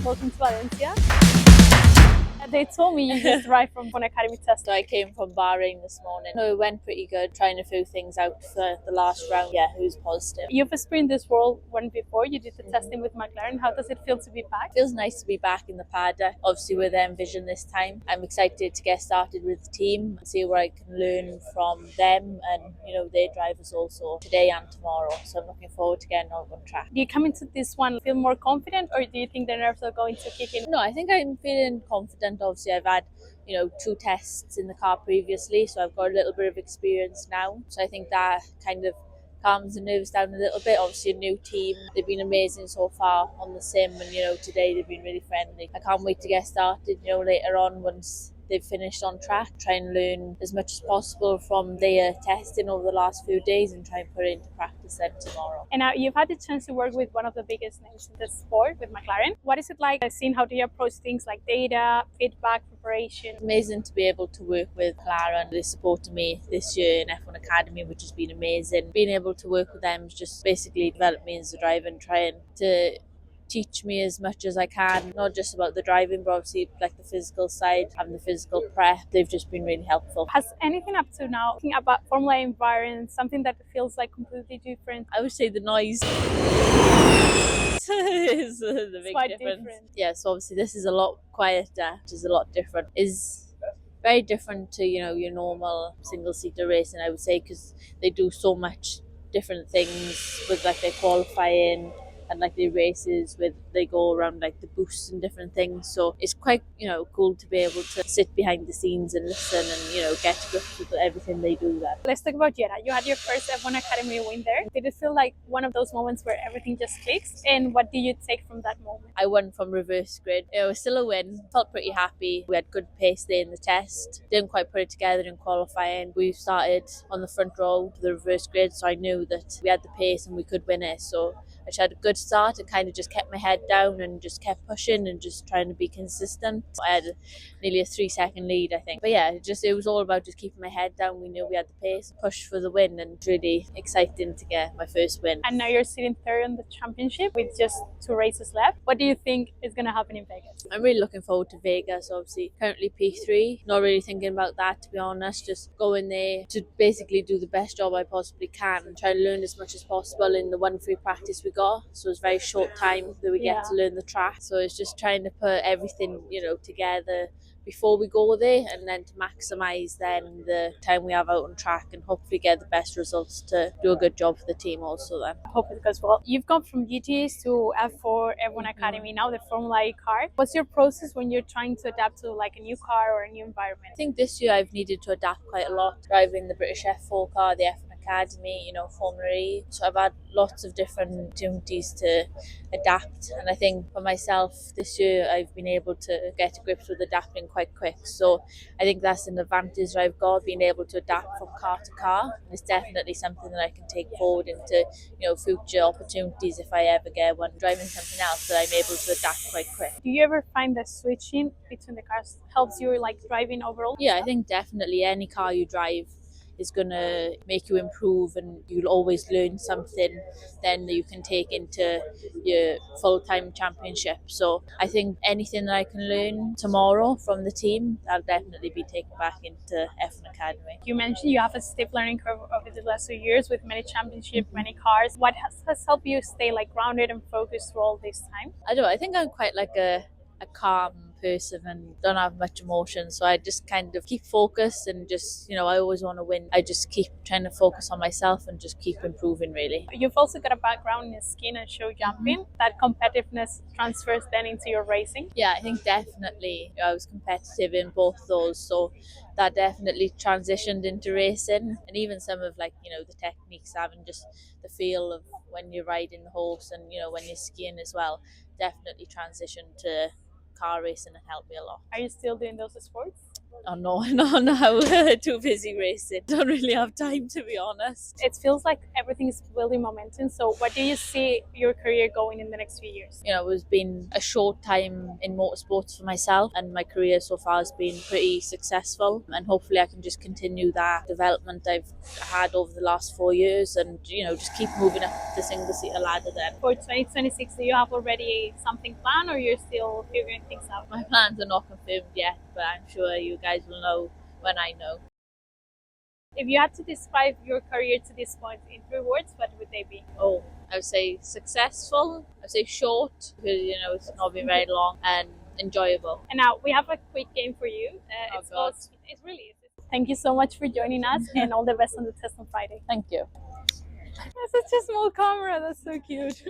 welcome to Valencia. They told me you just arrived from an academy test. So I came from Albarrán this morning. No, it went pretty good, trying a few things out for the last round. Yeah, it was positive. You've experienced this world one before. You did the testing with McLaren. How does it feel to be back? Feels nice to be back in the paddock, obviously with Vision this time. I'm excited to get started with the team and see where I can learn from them and, their drivers also today and tomorrow. So I'm looking forward to getting out on track. Do you come into this one feel more confident, or do you think the nerves are going to kick in? No, I think I'm feeling confident. Obviously, I've had 2 tests in the car previously, so I've got a little bit of experience now. So I think that kind of calms the nerves down a little bit. Obviously, a new team. They've been amazing so far on the sim, and today they've been really friendly. I can't wait to get started. Later on once they've finished on track, try and learn as much as possible from their testing over the last few days and try and put it into practice then tomorrow. And now you've had the chance to work with one of the biggest names in the sport, with McLaren. What is it like seeing how they approach things like data, feedback, preparation? It's amazing to be able to work with McLaren. They supported me this year in F1 Academy, which has been amazing. Being able to work with them has just basically developed me as a driver and trying to teach me as much as I can, not just about the driving, but obviously like the physical side and the physical prep. They've just been really helpful. Has anything up to now, thinking about Formula environment, something that feels like completely different? I would say the noise is the big difference. Yeah, so obviously this is a lot quieter, which is a lot different. Is very different to your normal single-seater racing, I would say, because they do so much different things with like their qualifying and like the races with they go around like the boosts and different things. So it's quite cool to be able to sit behind the scenes and listen and get to grips with everything they do there. Let's talk about Jeddah. You had your first F1 Academy win there. Did it feel like one of those moments where everything just clicks? And what do you take from that moment? I won from reverse grid. It was still a win. Felt pretty happy. We had good pace there in the test. Didn't quite put it together in qualifying. We started on the front row of the reverse grid, so I knew that we had the pace and we could win it. So I just had a good start and kind of just kept my head down and just kept pushing and just trying to be consistent. I had nearly a 3-second lead, I think. But yeah, it was all about just keeping my head down. We knew we had the pace, push for the win, and really exciting to get my first win. And now you're sitting third in the championship with just 2 races left. What do you think is going to happen in Vegas? I'm really looking forward to Vegas, obviously. Currently P3, not really thinking about that, to be honest. Just going there to basically do the best job I possibly can. Try to learn as much as possible in the 1 free practice we got. So it's very short time that we get to learn the track. So it's just trying to put everything, together before we go there, and then to maximise then the time we have out on track and hopefully get the best results to do a good job for the team also then. I hope it goes well. You've gone from GTs to F4, F1 Academy, now the Formula E car. What's your process when you're trying to adapt to like a new car or a new environment? I think this year I've needed to adapt quite a lot, driving the British F4 car, the F1 Academy, Formula E. So I've had lots of different opportunities to adapt, and I think for myself this year I've been able to get to grips with adapting quite quick. So I think that's an advantage I've got, being able to adapt from car to car. And it's definitely something that I can take forward into future opportunities if I ever get one driving something else, that I'm able to adapt quite quick. Do you ever find that switching between the cars helps you like driving overall? Yeah, I think definitely any car you drive is going to make you improve, and you'll always learn something then that you can take into your full-time championship. So I think anything that I can learn tomorrow from the team, I'll definitely be taken back into F1 Academy. You mentioned you have a steep learning curve over the last 2 years with many championships, many cars. What has helped you stay like grounded and focused through all this time? I don't know, I think I'm quite like a calm person and don't have much emotion, so I just kind of keep focused and just I always want to win. I just keep trying to focus on myself and just keep improving really. You've also got a background in skiing and show jumping. That competitiveness transfers then into your racing? Yeah, I think definitely I was competitive in both those, so that definitely transitioned into racing, and even some of the techniques, having just the feel of when you're riding the horse and when you're skiing as well, definitely transitioned to car racing and helped me a lot. Are you still doing those sports? Oh no, no, no, too busy racing. Don't really have time, to be honest. It feels like everything is building momentum. So what do you see your career going in the next few years? You know, it's been a short time in motorsports for myself, and my career so far has been pretty successful, and hopefully I can just continue that development I've had over the last 4 years, and you know, just keep moving up the single seater ladder then. For 2026, do you have already something planned, or you're still figuring things out? My plans are not confirmed yet, but I'm sure you guys will know when I know. If you had to describe your career to this point in 3 words, what would they be? Oh, I would say successful, I would say short, because you know, it's not been very long, and enjoyable. And now we have a quick game for you. Oh, It's God. called, it's really easy. Thank you so much for joining us, and all the best on the test on Friday. Thank you. That's such a small camera, that's so cute.